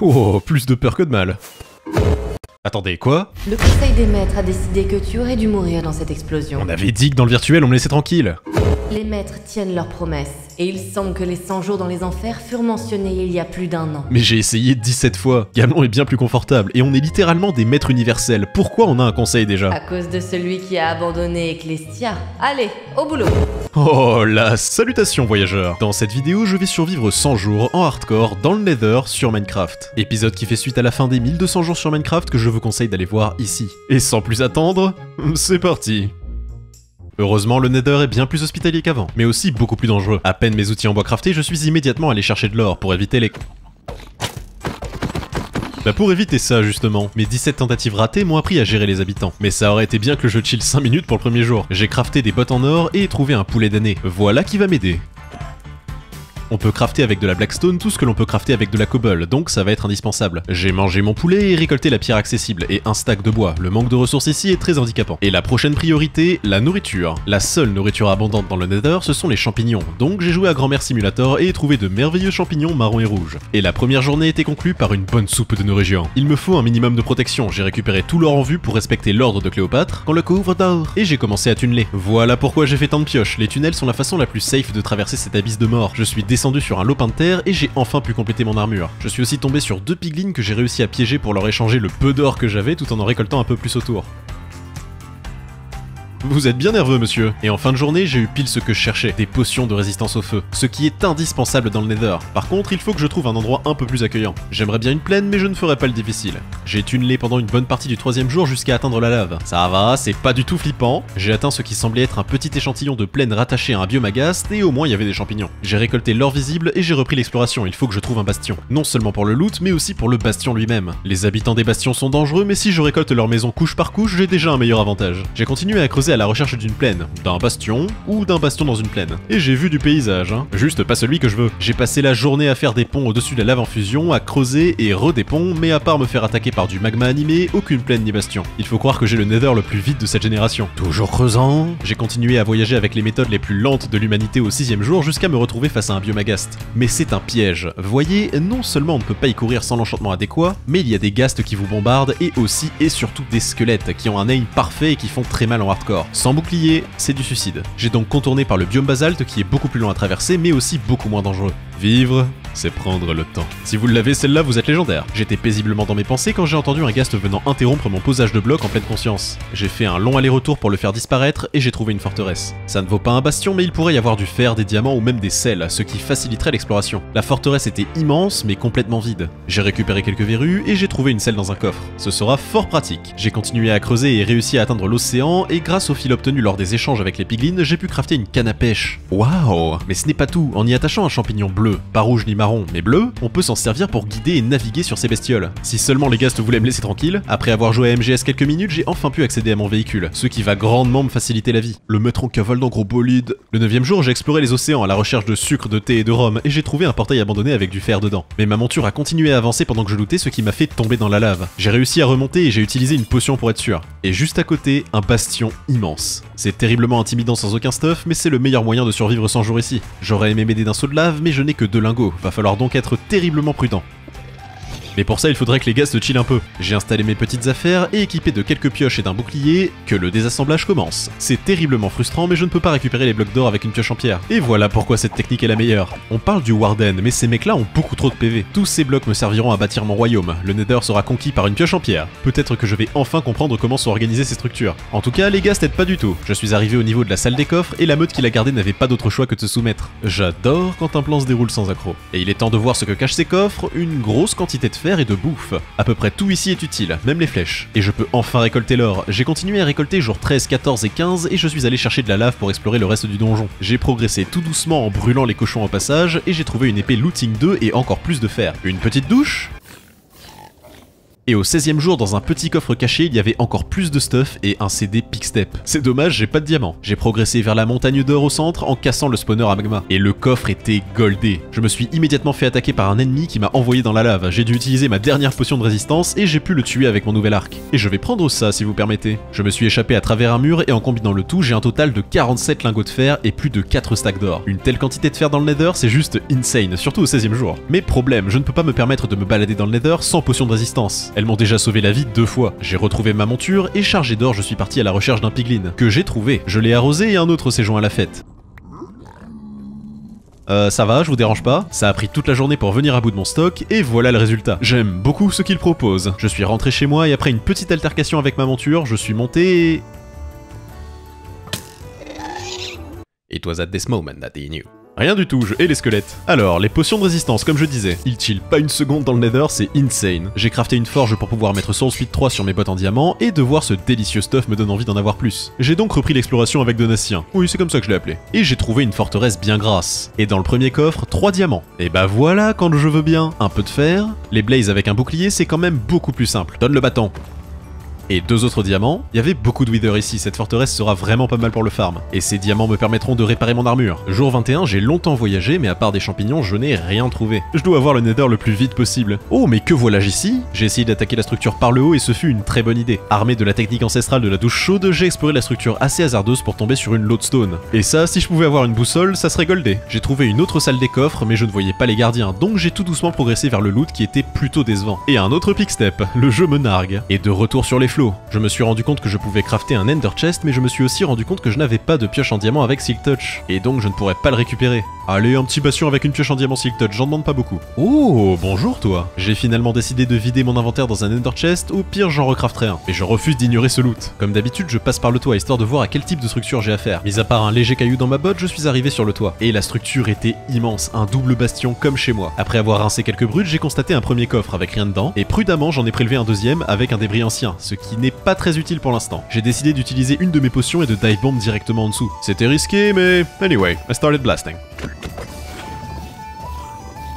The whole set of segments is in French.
Oh, plus de peur que de mal. Attendez, quoi? Le conseil des maîtres a décidé que tu aurais dû mourir dans cette explosion. On avait dit que dans le virtuel on me laissait tranquille. Les maîtres tiennent leurs promesses, et il semble que les 100 jours dans les enfers furent mentionnés il y a plus d'1 an. Mais j'ai essayé 17 fois. Gamelon est bien plus confortable, et on est littéralement des maîtres universels. Pourquoi on a un conseil déjà? À cause de celui qui a abandonné Ecclestia. Allez, au boulot! Oh la salutation voyageurs. Dans cette vidéo, je vais survivre 100 jours en hardcore dans le Nether sur Minecraft. Épisode qui fait suite à la fin des 1200 jours sur Minecraft que je vous conseille d'aller voir ici. Et sans plus attendre, c'est parti. Heureusement, le Nether est bien plus hospitalier qu'avant, mais aussi beaucoup plus dangereux. À peine mes outils en bois craftés, je suis immédiatement allé chercher de l'or pour éviter les... Bah pour éviter ça justement, mes 17 tentatives ratées m'ont appris à gérer les habitants. Mais ça aurait été bien que je chill 5 minutes pour le premier jour. J'ai crafté des bottes en or et trouvé un poulet d'année. Voilà qui va m'aider. On peut crafter avec de la blackstone tout ce que l'on peut crafter avec de la cobble, donc ça va être indispensable. J'ai mangé mon poulet et récolté la pierre accessible et un stack de bois. Le manque de ressources ici est très handicapant. Et la prochaine priorité, la nourriture. La seule nourriture abondante dans le Nether, ce sont les champignons. Donc j'ai joué à Grand-mère Simulator et trouvé de merveilleux champignons marrons et rouges. Et la première journée était conclue par une bonne soupe de nos régions. Il me faut un minimum de protection. J'ai récupéré tout l'or en vue pour respecter l'ordre de Cléopâtre, qu'on le couvre d'or. Et j'ai commencé à tunneler. Voilà pourquoi j'ai fait tant de pioches. Les tunnels sont la façon la plus safe de traverser cet abysse de mort. Je suis descendu sur un lopin de terre et j'ai enfin pu compléter mon armure. Je suis aussi tombé sur 2 piglins que j'ai réussi à piéger pour leur échanger le peu d'or que j'avais tout en récoltant un peu plus autour. Vous êtes bien nerveux, monsieur. Et en fin de journée, j'ai eu pile ce que je cherchais, des potions de résistance au feu, ce qui est indispensable dans le Nether. Par contre, il faut que je trouve un endroit un peu plus accueillant. J'aimerais bien une plaine, mais je ne ferai pas le difficile. J'ai tunnelé pendant une bonne partie du 3e jour jusqu'à atteindre la lave. Ça va, c'est pas du tout flippant. J'ai atteint ce qui semblait être un petit échantillon de plaine rattaché à un biome agaste, et au moins il y avait des champignons. J'ai récolté l'or visible et j'ai repris l'exploration. Il faut que je trouve un bastion. Non seulement pour le loot, mais aussi pour le bastion lui-même. Les habitants des bastions sont dangereux, mais si je récolte leur maison couche par couche, j'ai déjà un meilleur avantage. J'ai continué à creuser à la recherche d'une plaine, d'un bastion ou d'un bastion dans une plaine. Et j'ai vu du paysage, hein. Juste pas celui que je veux. J'ai passé la journée à faire des ponts au-dessus de la lave en fusion, à creuser et des ponts, mais à part me faire attaquer par du magma animé, aucune plaine ni bastion. Il faut croire que j'ai le Nether le plus vide de cette génération. Toujours creusant. J'ai continué à voyager avec les méthodes les plus lentes de l'humanité au 6e jour jusqu'à me retrouver face à un biome agaste. Mais c'est un piège. Voyez, non seulement on ne peut pas y courir sans l'enchantement adéquat, mais il y a des ghastes qui vous bombardent et aussi et surtout des squelettes qui ont un aim parfait et qui font très mal en hardcore. Sans bouclier, c'est du suicide. J'ai donc contourné par le biome basalte qui est beaucoup plus long à traverser mais aussi beaucoup moins dangereux. Vivre, c'est prendre le temps. Si vous l'avez, celle-là, vous êtes légendaire. J'étais paisiblement dans mes pensées quand j'ai entendu un ghast venant interrompre mon posage de blocs en pleine conscience. J'ai fait un long aller-retour pour le faire disparaître et j'ai trouvé une forteresse. Ça ne vaut pas un bastion, mais il pourrait y avoir du fer, des diamants ou même des sels, ce qui faciliterait l'exploration. La forteresse était immense mais complètement vide. J'ai récupéré quelques verrues et j'ai trouvé une selle dans un coffre. Ce sera fort pratique. J'ai continué à creuser et réussi à atteindre l'océan et grâce au fil obtenu lors des échanges avec les piglins, j'ai pu crafter une canne à pêche. Waouh! Mais ce n'est pas tout. En y attachant un champignon bleu, pas rouge ni marron, mais bleu, on peut s'en servir pour guider et naviguer sur ces bestioles. Si seulement les ghasts voulaient me laisser tranquille, après avoir joué à MGS quelques minutes, j'ai enfin pu accéder à mon véhicule, ce qui va grandement me faciliter la vie. Le mettre en cavale dans gros bolide. Le 9e jour, j'ai exploré les océans à la recherche de sucre, de thé et de rhum, et j'ai trouvé un portail abandonné avec du fer dedans. Mais ma monture a continué à avancer pendant que je lootais, ce qui m'a fait tomber dans la lave. J'ai réussi à remonter et j'ai utilisé une potion pour être sûr. Et juste à côté, un bastion immense. C'est terriblement intimidant sans aucun stuff, mais c'est le meilleur moyen de survivre 100 jours ici. J'aurais aimé m'aider d'un seau de lave, mais je n'ai que 2 lingots. Va falloir donc être terriblement prudent. Mais pour ça, il faudrait que les gars se chillent un peu. J'ai installé mes petites affaires et équipé de quelques pioches et d'un bouclier, que le désassemblage commence. C'est terriblement frustrant, mais je ne peux pas récupérer les blocs d'or avec une pioche en pierre. Et voilà pourquoi cette technique est la meilleure. On parle du Warden, mais ces mecs-là ont beaucoup trop de PV. Tous ces blocs me serviront à bâtir mon royaume. Le Nether sera conquis par une pioche en pierre. Peut-être que je vais enfin comprendre comment sont organisées ces structures. En tout cas, les gars t'aident pas du tout. Je suis arrivé au niveau de la salle des coffres et la meute qui l'a gardée n'avait pas d'autre choix que de se soumettre. J'adore quand un plan se déroule sans accroc. Et il est temps de voir ce que cachent ces coffres, une grosse quantité de fer et de bouffe. À peu près tout ici est utile, même les flèches. Et je peux enfin récolter l'or. J'ai continué à récolter jours 13, 14 et 15 et je suis allé chercher de la lave pour explorer le reste du donjon. J'ai progressé tout doucement en brûlant les cochons au passage et j'ai trouvé une épée looting 2 et encore plus de fer. Une petite douche ? Et au 16e jour, dans un petit coffre caché, il y avait encore plus de stuff et un CD Pickstep. C'est dommage, j'ai pas de diamant. J'ai progressé vers la montagne d'or au centre en cassant le spawner à magma. Et le coffre était goldé. Je me suis immédiatement fait attaquer par un ennemi qui m'a envoyé dans la lave. J'ai dû utiliser ma dernière potion de résistance et j'ai pu le tuer avec mon nouvel arc. Et je vais prendre ça si vous permettez. Je me suis échappé à travers un mur et en combinant le tout, j'ai un total de 47 lingots de fer et plus de 4 stacks d'or. Une telle quantité de fer dans le Nether, c'est juste insane, surtout au 16e jour. Mais problème, je ne peux pas me permettre de me balader dans le Nether sans potion de résistance. Elles m'ont déjà sauvé la vie 2 fois. J'ai retrouvé ma monture et chargé d'or, je suis parti à la recherche d'un piglin que j'ai trouvé. Je l'ai arrosé et un autre s'est joint à la fête. Ça va, je vous dérange pas? Ça a pris toute la journée pour venir à bout de mon stock, et voilà le résultat. J'aime beaucoup ce qu'il propose. Je suis rentré chez moi et après une petite altercation avec ma monture, je suis monté et... It was at this moment that he knew. Rien du tout, je hais les squelettes. Alors, les potions de résistance, comme je disais, ils chillent pas une seconde dans le Nether, c'est insane. J'ai crafté une forge pour pouvoir mettre Soul Speed 3 sur mes bottes en diamant, et de voir ce délicieux stuff me donne envie d'en avoir plus. J'ai donc repris l'exploration avec Donatien. Oui, c'est comme ça que je l'ai appelé. Et j'ai trouvé une forteresse bien grasse. Et dans le premier coffre, 3 diamants. Et bah voilà, quand je veux bien. Un peu de fer. Les blazes avec un bouclier, c'est quand même beaucoup plus simple. Donne le bâton. Et 2 autres diamants. Il y avait beaucoup de wither ici, cette forteresse sera vraiment pas mal pour le farm. Et ces diamants me permettront de réparer mon armure. Jour 21, j'ai longtemps voyagé, mais à part des champignons, je n'ai rien trouvé. Je dois avoir le nether le plus vite possible. Oh, mais que voilà-je ici? J'ai essayé d'attaquer la structure par le haut et ce fut une très bonne idée. Armé de la technique ancestrale de la douche chaude, j'ai exploré la structure assez hasardeuse pour tomber sur une lodestone. Et ça, si je pouvais avoir une boussole, ça serait goldé. J'ai trouvé une autre salle des coffres, mais je ne voyais pas les gardiens, donc j'ai tout doucement progressé vers le loot qui était plutôt décevant. Et un autre pickstep, le jeu me nargue. Et de retour sur les flots. Je me suis rendu compte que je pouvais crafter un ender chest, mais je me suis aussi rendu compte que je n'avais pas de pioche en diamant avec Silk Touch, et donc je ne pourrais pas le récupérer. Allez, un petit bastion avec une pioche en diamant Silk Touch, j'en demande pas beaucoup. Oh, bonjour toi. J'ai finalement décidé de vider mon inventaire dans un ender chest, au pire j'en recrafterai un. Et je refuse d'ignorer ce loot. Comme d'habitude, je passe par le toit histoire de voir à quel type de structure j'ai affaire. Mis à part un léger caillou dans ma botte, je suis arrivé sur le toit. Et la structure était immense, un double bastion comme chez moi. Après avoir rincé quelques brutes, j'ai constaté un premier coffre avec rien dedans, et prudemment j'en ai prélevé un deuxième avec un débris ancien, ce qui n'est pas très utile pour l'instant. J'ai décidé d'utiliser une de mes potions et de dive bomb directement en dessous. C'était risqué, mais anyway, I started blasting.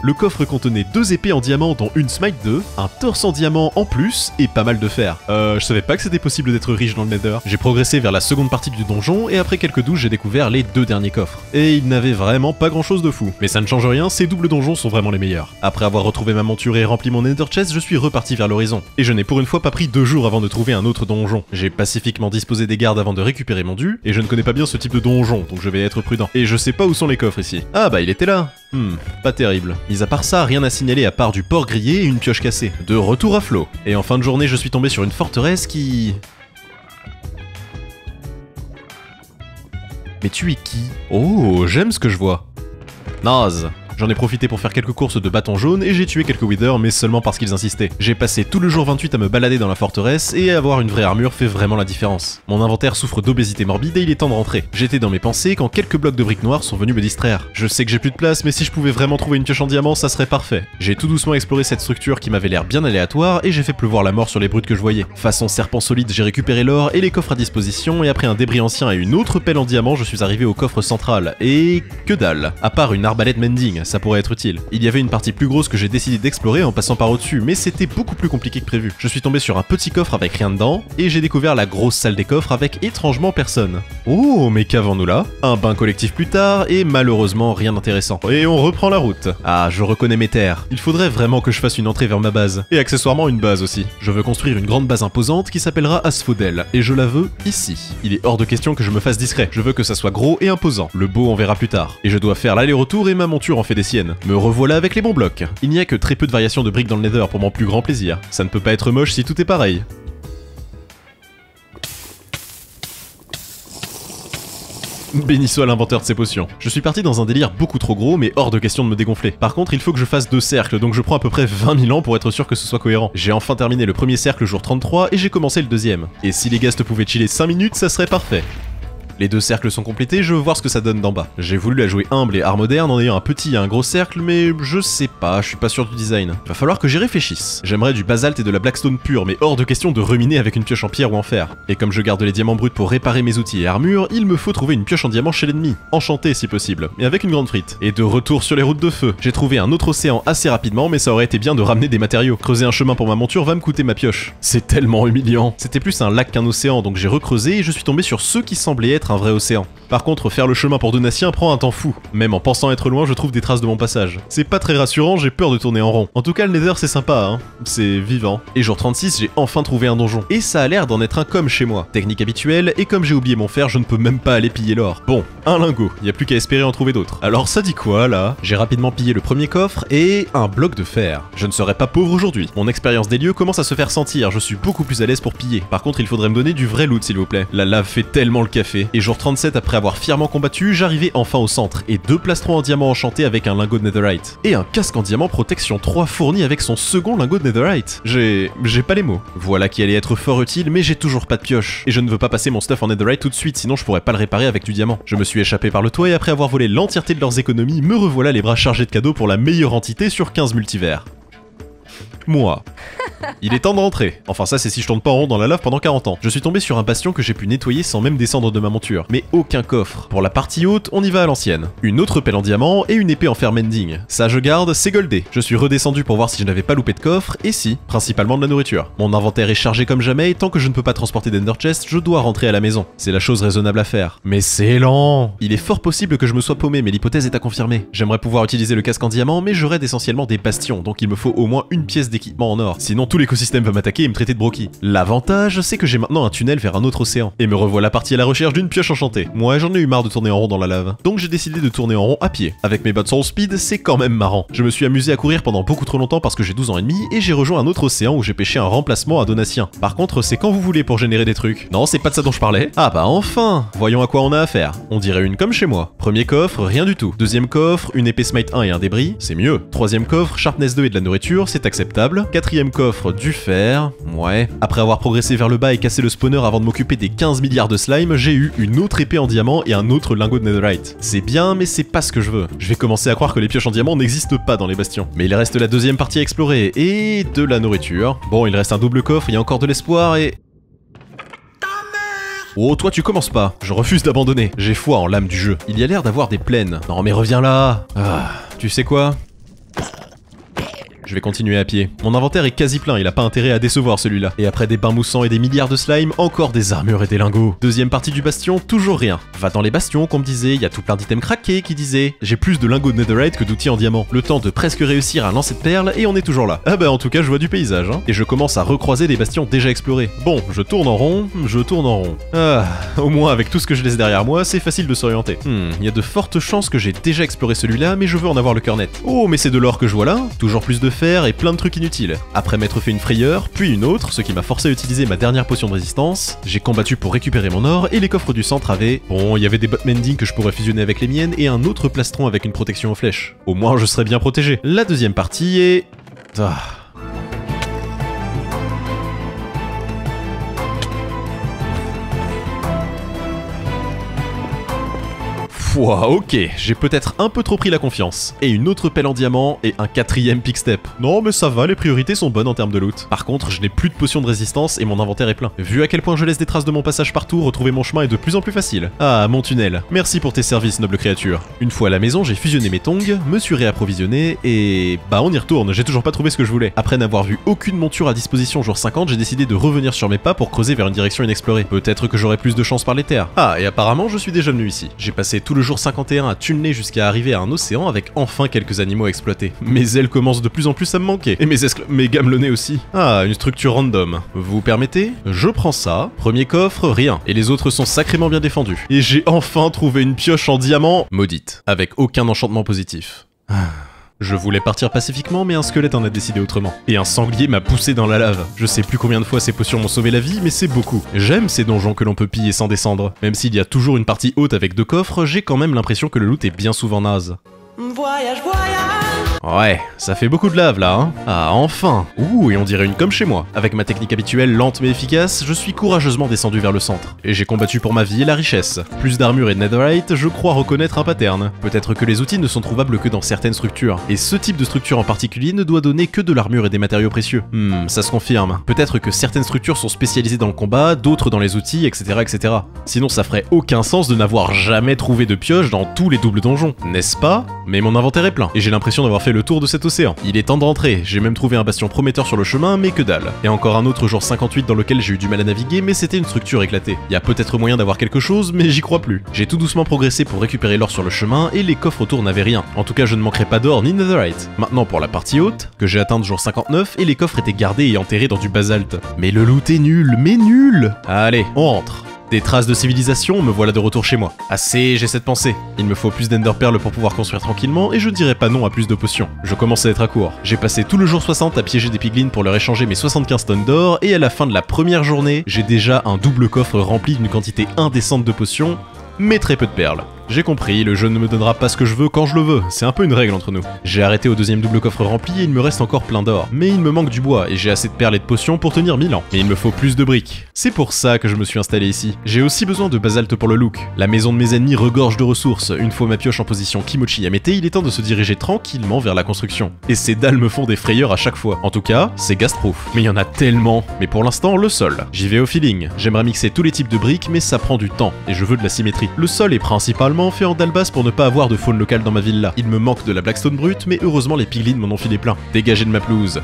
Le coffre contenait 2 épées en diamant dont une Smite 2, un torse en diamant en plus et pas mal de fer. Je savais pas que c'était possible d'être riche dans le Nether. J'ai progressé vers la seconde partie du donjon et après quelques douches j'ai découvert les 2 derniers coffres. Et ils n'avaient vraiment pas grand chose de fou. Mais ça ne change rien, ces doubles donjons sont vraiment les meilleurs. Après avoir retrouvé ma monture et rempli mon Ender Chest, je suis reparti vers l'horizon. Et je n'ai pour une fois pas pris 2 jours avant de trouver un autre donjon. J'ai pacifiquement disposé des gardes avant de récupérer mon dû, et je ne connais pas bien ce type de donjon, donc je vais être prudent. Et je sais pas où sont les coffres ici. Ah bah il était là. Pas terrible. Mis à part ça, rien à signaler à part du porc grillé et une pioche cassée. De retour à flot. Et en fin de journée, je suis tombé sur une forteresse qui... Mais tu es qui? Oh, j'aime ce que je vois. Naze. J'en ai profité pour faire quelques courses de bâton jaune et j'ai tué quelques withers, mais seulement parce qu'ils insistaient. J'ai passé tout le jour 28 à me balader dans la forteresse et avoir une vraie armure fait vraiment la différence. Mon inventaire souffre d'obésité morbide et il est temps de rentrer. J'étais dans mes pensées quand quelques blocs de briques noires sont venus me distraire. Je sais que j'ai plus de place, mais si je pouvais vraiment trouver une pioche en diamant, ça serait parfait. J'ai tout doucement exploré cette structure qui m'avait l'air bien aléatoire et j'ai fait pleuvoir la mort sur les brutes que je voyais. Façon serpent solide, j'ai récupéré l'or et les coffres à disposition et après un débris ancien et une autre pelle en diamant, je suis arrivé au coffre central. Et que dalle. À part une arbalète mending, ça pourrait être utile. Il y avait une partie plus grosse que j'ai décidé d'explorer en passant par au-dessus, mais c'était beaucoup plus compliqué que prévu. Je suis tombé sur un petit coffre avec rien dedans, et j'ai découvert la grosse salle des coffres avec étrangement personne. Oh, mais qu'avons-nous là? Un bain collectif plus tard, et malheureusement rien d'intéressant. Et on reprend la route. Ah, je reconnais mes terres. Il faudrait vraiment que je fasse une entrée vers ma base. Et accessoirement une base aussi. Je veux construire une grande base imposante qui s'appellera Asphodel, et je la veux ici. Il est hors de question que je me fasse discret. Je veux que ça soit gros et imposant. Le beau on verra plus tard. Et je dois faire l'aller-retour et ma monture en fait des siennes. Me revoilà avec les bons blocs. Il n'y a que très peu de variations de briques dans le Nether pour mon plus grand plaisir. Ça ne peut pas être moche si tout est pareil. Béni soit l'inventeur de ces potions. Je suis parti dans un délire beaucoup trop gros, mais hors de question de me dégonfler. Par contre, il faut que je fasse 2 cercles, donc je prends à peu près 20 000 ans pour être sûr que ce soit cohérent. J'ai enfin terminé le premier cercle jour 33 et j'ai commencé le deuxième. Et si les ghasts pouvaient chiller 5 minutes, ça serait parfait. Les deux cercles sont complétés, je veux voir ce que ça donne d'en bas. J'ai voulu la jouer humble et art moderne en ayant un petit et un gros cercle, mais je sais pas, je suis pas sûr du design. Va falloir que j'y réfléchisse. J'aimerais du basalte et de la blackstone pure, mais hors de question de ruminer avec une pioche en pierre ou en fer. Et comme je garde les diamants bruts pour réparer mes outils et armures, il me faut trouver une pioche en diamant chez l'ennemi. Enchantée si possible, et avec une grande frite. Et de retour sur les routes de feu. J'ai trouvé un autre océan assez rapidement, mais ça aurait été bien de ramener des matériaux. Creuser un chemin pour ma monture va me coûter ma pioche. C'est tellement humiliant. C'était plus un lac qu'un océan, donc j'ai recreusé et je suis tombé sur ce qui semblait être un vrai océan. Par contre, faire le chemin pour Donatien prend un temps fou. Même en pensant être loin, je trouve des traces de mon passage. C'est pas très rassurant, j'ai peur de tourner en rond. En tout cas, le Nether c'est sympa, hein. C'est vivant. Et jour 36, j'ai enfin trouvé un donjon. Et ça a l'air d'en être un comme chez moi. Technique habituelle, et comme j'ai oublié mon fer, je ne peux même pas aller piller l'or. Bon, un lingot, y a plus qu'à espérer en trouver d'autres. Alors ça dit quoi, là? J'ai rapidement pillé le premier coffre, et un bloc de fer. Je ne serai pas pauvre aujourd'hui. Mon expérience des lieux commence à se faire sentir, je suis beaucoup plus à l'aise pour piller. Par contre, il faudrait me donner du vrai loot, s'il vous plaît. La lave fait tellement le café. Et jour 37, après avoir fièrement combattu, j'arrivais enfin au centre, et 2 plastrons en diamant enchantés avec un lingot de netherite. Et un casque en diamant protection 3 fourni avec son second lingot de netherite. J'ai pas les mots. Voilà qui allait être fort utile, mais j'ai toujours pas de pioche. Et je ne veux pas passer mon stuff en netherite tout de suite, sinon je pourrais pas le réparer avec du diamant. Je me suis échappé par le toit et après avoir volé l'entièreté de leurs économies, me revoilà les bras chargés de cadeaux pour la meilleure entité sur 15 multivers. Moi. Il est temps de rentrer. Enfin ça c'est si je tourne pas en rond dans la lave pendant 40 ans. Je suis tombé sur un bastion que j'ai pu nettoyer sans même descendre de ma monture. Mais aucun coffre. Pour la partie haute, on y va à l'ancienne. Une autre pelle en diamant et une épée en fer mending. Ça je garde, c'est goldé. Je suis redescendu pour voir si je n'avais pas loupé de coffre, et si, principalement de la nourriture. Mon inventaire est chargé comme jamais et tant que je ne peux pas transporter d'Ender Chest, je dois rentrer à la maison. C'est la chose raisonnable à faire. Mais c'est lent. Il est fort possible que je me sois paumé, mais l'hypothèse est à confirmer. J'aimerais pouvoir utiliser le casque en diamant, mais je raide essentiellement des bastions, donc il me faut au moins une pièce d'équipement en or. Sinon tout l'écosystème va m'attaquer et me traiter de broki. L'avantage, c'est que j'ai maintenant un tunnel vers un autre océan. Et me revoilà parti à la recherche d'une pioche enchantée. Moi, j'en ai eu marre de tourner en rond dans la lave. Donc j'ai décidé de tourner en rond à pied. Avec mes bottes soul speed, c'est quand même marrant. Je me suis amusé à courir pendant beaucoup trop longtemps parce que j'ai 12 ans et demi et j'ai rejoint un autre océan où j'ai pêché un remplacement à Donatien. Par contre, c'est quand vous voulez pour générer des trucs. Non, c'est pas de ça dont je parlais. Ah bah enfin. Voyons à quoi on a affaire. On dirait une comme chez moi. Premier coffre, rien du tout. Deuxième coffre, une épée smite 1 et un débris, c'est mieux. Troisième coffre, sharpness 2 et de la nourriture, c'est acceptable. Quatrième coffre, du fer, ouais. Après avoir progressé vers le bas et cassé le spawner avant de m'occuper des 15 milliards de slime, j'ai eu une autre épée en diamant et un autre lingot de netherite. C'est bien, mais c'est pas ce que je veux. Je vais commencer à croire que les pioches en diamant n'existent pas dans les bastions. Mais il reste la deuxième partie à explorer, et de la nourriture. Bon, il reste un double coffre, il y a encore de l'espoir et... Oh, toi tu commences pas. Je refuse d'abandonner. J'ai foi en l'âme du jeu. Il y a l'air d'avoir des plaines. Non mais reviens là. Ah, tu sais quoi ? Je vais continuer à pied. Mon inventaire est quasi plein, il a pas intérêt à décevoir celui-là. Et après des bains moussants et des milliards de slime, encore des armures et des lingots. Deuxième partie du bastion, toujours rien. Va dans les bastions qu'on me disait, il y a tout plein d'items craqués qui disaient. J'ai plus de lingots de netherite que d'outils en diamant. Le temps de presque réussir un lancer de perles et on est toujours là. Ah bah en tout cas je vois du paysage hein. Et je commence à recroiser des bastions déjà explorés. Bon, je tourne en rond, je tourne en rond. Ah, au moins avec tout ce que je laisse derrière moi, c'est facile de s'orienter. Il y a de fortes chances que j'ai déjà exploré celui-là, mais je veux en avoir le cœur net. Oh mais c'est de l'or que je vois là, toujours plus de fer et plein de trucs inutiles. Après m'être fait une frayeur, puis une autre, ce qui m'a forcé à utiliser ma dernière potion de résistance, j'ai combattu pour récupérer mon or et les coffres du centre avaient... Bon, il y avait des bottes mending que je pourrais fusionner avec les miennes et un autre plastron avec une protection aux flèches. Au moins je serais bien protégé. La deuxième partie est... Ah... Ouah, ok, j'ai peut-être un peu trop pris la confiance. Et une autre pelle en diamant et un quatrième pick step. Non mais ça va, les priorités sont bonnes en termes de loot. Par contre, je n'ai plus de potions de résistance et mon inventaire est plein. Vu à quel point je laisse des traces de mon passage partout, retrouver mon chemin est de plus en plus facile. Ah, mon tunnel. Merci pour tes services, noble créature. Une fois à la maison, j'ai fusionné mes tongs, me suis réapprovisionné et... Bah on y retourne, j'ai toujours pas trouvé ce que je voulais. Après n'avoir vu aucune monture à disposition jour 50, j'ai décidé de revenir sur mes pas pour creuser vers une direction inexplorée. Peut-être que j'aurai plus de chance par les terres. Ah, et apparemment je suis déjà venu ici. J'ai passé tout le jour 51 à tunneler jusqu'à arriver à un océan avec enfin quelques animaux à exploiter. Mes ailes commencent de plus en plus à me manquer. Et mes gamelonnés aussi. Ah, une structure random. Vous permettez? Je prends ça. Premier coffre, rien. Et les autres sont sacrément bien défendus. Et j'ai enfin trouvé une pioche en diamant maudite. Avec aucun enchantement positif. Je voulais partir pacifiquement, mais un squelette en a décidé autrement. Et un sanglier m'a poussé dans la lave. Je sais plus combien de fois ces potions m'ont sauvé la vie, mais c'est beaucoup. J'aime ces donjons que l'on peut piller sans descendre. Même s'il y a toujours une partie haute avec 2 coffres, j'ai quand même l'impression que le loot est bien souvent naze. Voyage, voyage. Ouais, ça fait beaucoup de lave là, hein. Ah, enfin. Ouh, et on dirait une comme chez moi. Avec ma technique habituelle lente mais efficace, je suis courageusement descendu vers le centre. Et j'ai combattu pour ma vie et la richesse. Plus d'armure et de netherite, je crois reconnaître un pattern. Peut-être que les outils ne sont trouvables que dans certaines structures. Et ce type de structure en particulier ne doit donner que de l'armure et des matériaux précieux. Ça se confirme. Peut-être que certaines structures sont spécialisées dans le combat, d'autres dans les outils, etc. etc. Sinon ça ferait aucun sens de n'avoir jamais trouvé de pioche dans tous les doubles donjons, n'est-ce pas? Mais mon inventaire est plein, et j'ai l'impression d'avoir fait le tour de cet océan. Il est temps de rentrer, j'ai même trouvé un bastion prometteur sur le chemin, mais que dalle. Et encore un autre jour 58 dans lequel j'ai eu du mal à naviguer, mais c'était une structure éclatée. Y a peut-être moyen d'avoir quelque chose, mais j'y crois plus. J'ai tout doucement progressé pour récupérer l'or sur le chemin, et les coffres autour n'avaient rien. En tout cas, je ne manquerai pas d'or ni netherite. Maintenant pour la partie haute, que j'ai atteinte jour 59, et les coffres étaient gardés et enterrés dans du basalte. Mais le loot est nul, mais nul! Allez, on rentre. Des traces de civilisation, me voilà de retour chez moi. Assez, j'ai cette pensée. Il me faut plus d'enderpearls pour pouvoir construire tranquillement et je dirais pas non à plus de potions. Je commence à être à court. J'ai passé tout le jour 60 à piéger des piglins pour leur échanger mes 75 tonnes d'or et à la fin de la première journée, j'ai déjà un double coffre rempli d'une quantité indécente de potions, mais très peu de perles. J'ai compris, le jeu ne me donnera pas ce que je veux quand je le veux, c'est un peu une règle entre nous. J'ai arrêté au deuxième double coffre rempli et il me reste encore plein d'or. Mais il me manque du bois et j'ai assez de perles et de potions pour tenir 1000 ans. Mais il me faut plus de briques. C'est pour ça que je me suis installé ici. J'ai aussi besoin de basalte pour le look. La maison de mes ennemis regorge de ressources. Une fois ma pioche en position Kimochi Yamete, il est temps de se diriger tranquillement vers la construction. Et ces dalles me font des frayeurs à chaque fois. En tout cas, c'est ghastproof. Mais il y en a tellement. Mais pour l'instant, le sol. J'y vais au feeling. J'aimerais mixer tous les types de briques, mais ça prend du temps. Et je veux de la symétrie. Le sol est principalement fait en dalle basse pour ne pas avoir de faune locale dans ma villa. Il me manque de la blackstone brute, mais heureusement les piglins m'en ont filé plein. Dégagez de ma pelouse.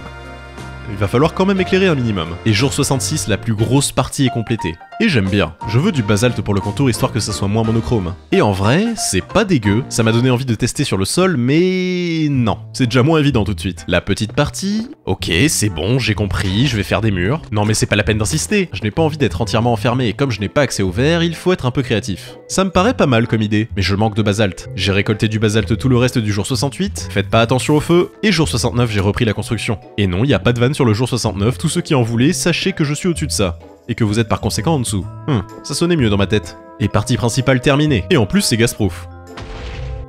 Il va falloir quand même éclairer un minimum. Et jour 66, la plus grosse partie est complétée. Et j'aime bien. Je veux du basalte pour le contour histoire que ça soit moins monochrome. Et en vrai, c'est pas dégueu. Ça m'a donné envie de tester sur le sol, mais non. C'est déjà moins évident tout de suite. La petite partie, ok, c'est bon, j'ai compris, je vais faire des murs. Non mais c'est pas la peine d'insister. Je n'ai pas envie d'être entièrement enfermé et comme je n'ai pas accès au verre, il faut être un peu créatif. Ça me paraît pas mal comme idée, mais je manque de basalte. J'ai récolté du basalte tout le reste du jour 68, faites pas attention au feu, et jour 69 j'ai repris la construction. Et non, il y a pas de vanne sur le jour 69, tous ceux qui en voulaient, sachez que je suis au-dessus de ça. Et que vous êtes par conséquent en dessous. Ça sonnait mieux dans ma tête. Et partie principale terminée. Et en plus c'est ghastproof.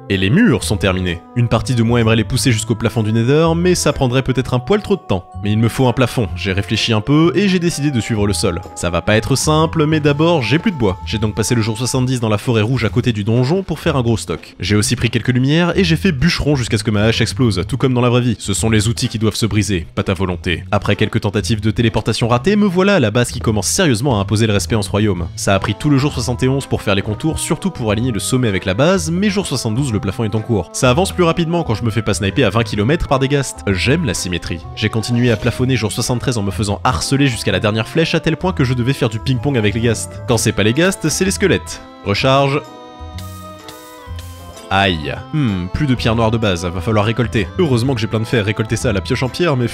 Et les murs sont terminés. Une partie de moi aimerait les pousser jusqu'au plafond du Nether, mais ça prendrait peut-être un poil trop de temps. Mais il me faut un plafond, j'ai réfléchi un peu et j'ai décidé de suivre le sol. Ça va pas être simple, mais d'abord j'ai plus de bois. J'ai donc passé le jour 70 dans la forêt rouge à côté du donjon pour faire un gros stock. J'ai aussi pris quelques lumières et j'ai fait bûcheron jusqu'à ce que ma hache explose, tout comme dans la vraie vie. Ce sont les outils qui doivent se briser, pas ta volonté. Après quelques tentatives de téléportation ratées, me voilà à la base qui commence sérieusement à imposer le respect en ce royaume. Ça a pris tout le jour 71 pour faire les contours, surtout pour aligner le sommet avec la base, mais jour 72 le plafond est en cours. Ça avance plus rapidement quand je me fais pas sniper à 20 km par des ghasts. J'aime la symétrie. J'ai continué à plafonner jour 73 en me faisant harceler jusqu'à la dernière flèche à tel point que je devais faire du ping-pong avec les ghasts. Quand c'est pas les ghasts, c'est les squelettes. Recharge. Aïe. Plus de pierre noire de base, va falloir récolter. Heureusement que j'ai plein de fer, récolter ça à la pioche en pierre, mais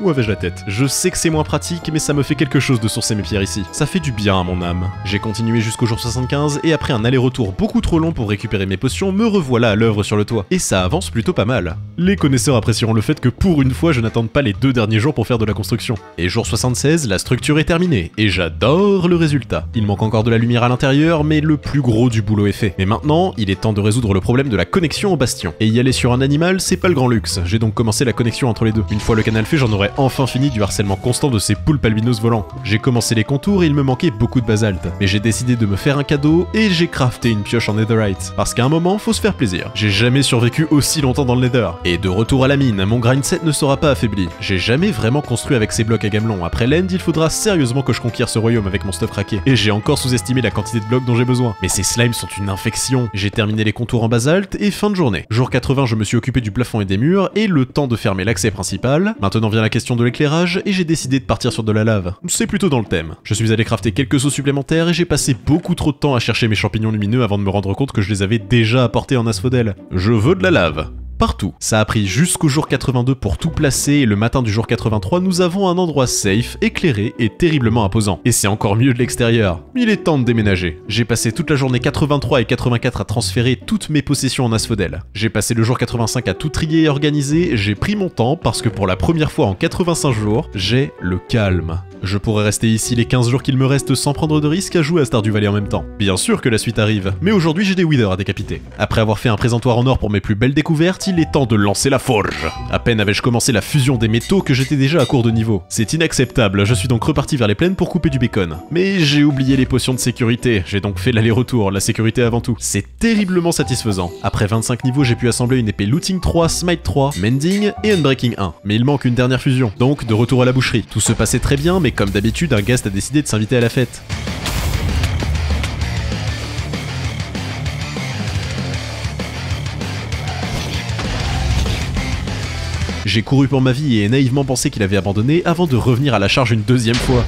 où avais-je la tête? Je sais que c'est moins pratique, mais ça me fait quelque chose de sourcer mes pierres ici. Ça fait du bien à mon âme. J'ai continué jusqu'au jour 75, et après un aller-retour beaucoup trop long pour récupérer mes potions, me revoilà à l'œuvre sur le toit. Et ça avance plutôt pas mal. Les connaisseurs apprécieront le fait que pour une fois, je n'attende pas les 2 derniers jours pour faire de la construction. Et jour 76, la structure est terminée, et j'adore le résultat. Il manque encore de la lumière à l'intérieur, mais le plus gros du boulot est fait. Mais maintenant, il est temps de résoudre le problème de la connexion au bastion. Et y aller sur un animal, c'est pas le grand luxe. J'ai donc commencé la connexion entre les deux. Une fois le canal fait, j'en aurais enfin fini du harcèlement constant de ces poulpes albinos volants. J'ai commencé les contours et il me manquait beaucoup de basalte. Mais j'ai décidé de me faire un cadeau et j'ai crafté une pioche en netherite. Parce qu'à un moment, faut se faire plaisir. J'ai jamais survécu aussi longtemps dans le nether. Et de retour à la mine, mon grindset ne sera pas affaibli. J'ai jamais vraiment construit avec ces blocs à gamelon. Après l'end, il faudra sérieusement que je conquière ce royaume avec mon stuff craqué. Et j'ai encore sous-estimé la quantité de blocs dont j'ai besoin. Mais ces slimes sont une infection. J'ai terminé les contours en basalte et fin de journée. Jour 80, je me suis occupé du plafond et des murs, et le temps de fermer l'accès principal. Maintenant vient la question de l'éclairage, et j'ai décidé de partir sur de la lave. C'est plutôt dans le thème. Je suis allé crafter quelques seaux supplémentaires, et j'ai passé beaucoup trop de temps à chercher mes champignons lumineux avant de me rendre compte que je les avais déjà apportés en asphodèle. Je veux de la lave. Partout. Ça a pris jusqu'au jour 82 pour tout placer et le matin du jour 83, nous avons un endroit safe, éclairé et terriblement imposant. Et c'est encore mieux de l'extérieur. Il est temps de déménager. J'ai passé toute la journée 83 et 84 à transférer toutes mes possessions en asphodèle. J'ai passé le jour 85 à tout trier et organiser, j'ai pris mon temps parce que pour la première fois en 85 jours, j'ai le calme. Je pourrais rester ici les 15 jours qu'il me reste sans prendre de risque à jouer à Stardew Valley en même temps. Bien sûr que la suite arrive, mais aujourd'hui j'ai des withers à décapiter. Après avoir fait un présentoir en or pour mes plus belles découvertes, il est temps de lancer la forge. À peine avais-je commencé la fusion des métaux que j'étais déjà à court de niveau. C'est inacceptable, je suis donc reparti vers les plaines pour couper du bacon. Mais j'ai oublié les potions de sécurité, j'ai donc fait l'aller-retour, la sécurité avant tout. C'est terriblement satisfaisant. Après 25 niveaux, j'ai pu assembler une épée Looting 3, Smite 3, Mending et Unbreaking 1. Mais il manque une dernière fusion, donc de retour à la boucherie. Tout se passait très bien, mais comme d'habitude, un guest a décidé de s'inviter à la fête. J'ai couru pour ma vie et naïvement pensé qu'il avait abandonné avant de revenir à la charge une deuxième fois.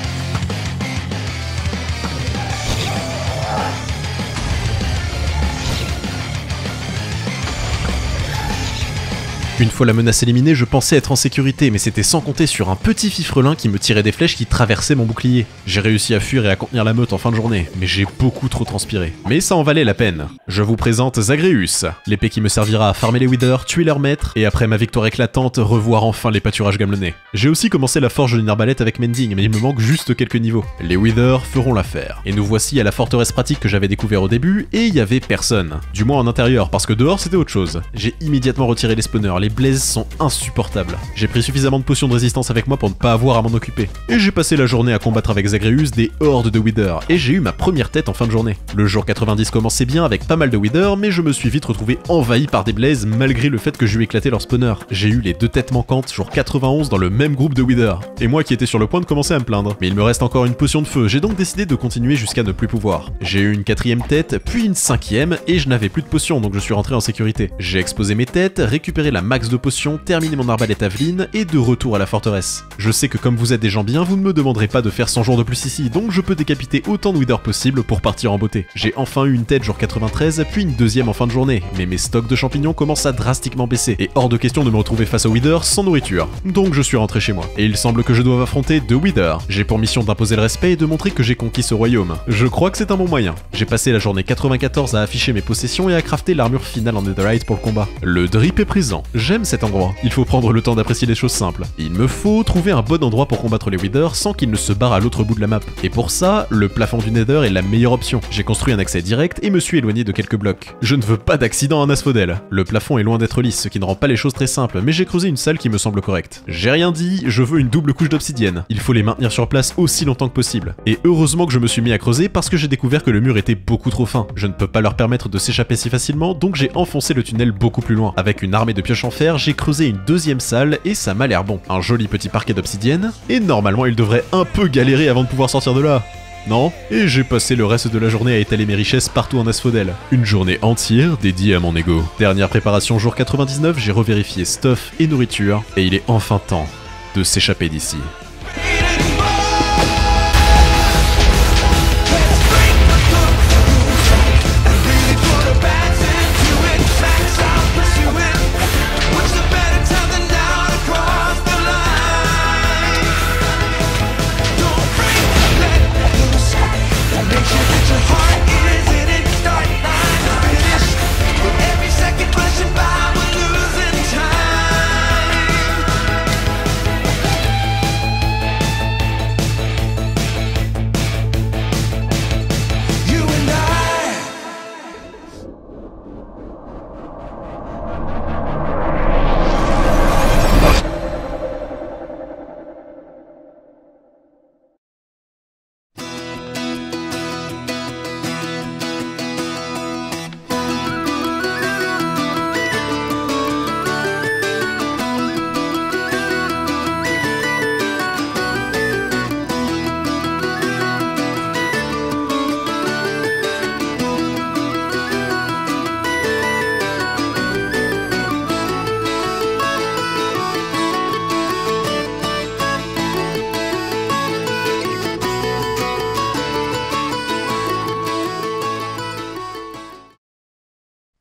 Une fois la menace éliminée, je pensais être en sécurité, mais c'était sans compter sur un petit fifrelin qui me tirait des flèches qui traversaient mon bouclier. J'ai réussi à fuir et à contenir la meute en fin de journée, mais j'ai beaucoup trop transpiré. Mais ça en valait la peine. Je vous présente Zagreus, l'épée qui me servira à farmer les Withers, tuer leur maître, et après ma victoire éclatante, revoir enfin les pâturages gamelonnés. J'ai aussi commencé la forge d'une arbalète avec Mending, mais il me manque juste quelques niveaux. Les Withers feront l'affaire. Et nous voici à la forteresse pratique que j'avais découvert au début, et il y avait personne. Du moins en intérieur, parce que dehors c'était autre chose. J'ai immédiatement retiré les spawners, les blazes sont insupportables. J'ai pris suffisamment de potions de résistance avec moi pour ne pas avoir à m'en occuper. Et j'ai passé la journée à combattre avec Zagreus des hordes de Withers, et j'ai eu ma première tête en fin de journée. Le jour 90 commençait bien avec pas mal de Withers, mais je me suis vite retrouvé envahi par des blazes malgré le fait que j'ai eu éclaté leur spawner. J'ai eu les 2 têtes manquantes jour 91 dans le même groupe de Withers. Et moi qui étais sur le point de commencer à me plaindre. Mais il me reste encore une potion de feu, j'ai donc décidé de continuer jusqu'à ne plus pouvoir. J'ai eu une 4ème tête, puis une 5ème, et je n'avais plus de potions donc je suis rentré en sécurité. J'ai exposé mes têtes, récupéré la max de potions, terminé mon arbalète Aveline et de retour à la forteresse. Je sais que comme vous êtes des gens bien, vous ne me demanderez pas de faire 100 jours de plus ici, donc je peux décapiter autant de Withers possible pour partir en beauté. J'ai enfin eu une tête jour 93, puis une deuxième en fin de journée, mais mes stocks de champignons commencent à drastiquement baisser, et hors de question de me retrouver face aux Withers sans nourriture. Donc je suis rentré chez moi. Et il semble que je doive affronter 2 Withers. J'ai pour mission d'imposer le respect et de montrer que j'ai conquis ce royaume. Je crois que c'est un bon moyen. J'ai passé la journée 94 à afficher mes possessions et à crafter l'armure finale en netherite pour le combat. Le drip est présent. J'aime cet endroit. Il faut prendre le temps d'apprécier les choses simples. Il me faut trouver un bon endroit pour combattre les Withers sans qu'ils ne se barrent à l'autre bout de la map. Et pour ça, le plafond du Nether est la meilleure option. J'ai construit un accès direct et me suis éloigné de quelques blocs. Je ne veux pas d'accident en asphodèle. Le plafond est loin d'être lisse, ce qui ne rend pas les choses très simples, mais j'ai creusé une salle qui me semble correcte. J'ai rien dit, je veux une double couche d'obsidienne. Il faut les maintenir sur place aussi longtemps que possible. Et heureusement que je me suis mis à creuser parce que j'ai découvert que le mur était beaucoup trop fin. Je ne peux pas leur permettre de s'échapper si facilement, donc j'ai enfoncé le tunnel beaucoup plus loin. Avec une armée de pioches en fer, j'ai creusé une deuxième salle et ça m'a l'air bon. Un joli petit parquet d'obsidienne, et normalement il devrait un peu galérer avant de pouvoir sortir de là. Non? Et j'ai passé le reste de la journée à étaler mes richesses partout en asphodèle. Une journée entière dédiée à mon ego. Dernière préparation jour 99, j'ai revérifié stuff et nourriture, et il est enfin temps de s'échapper d'ici.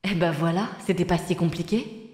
Eh ben voilà, c'était pas si compliqué.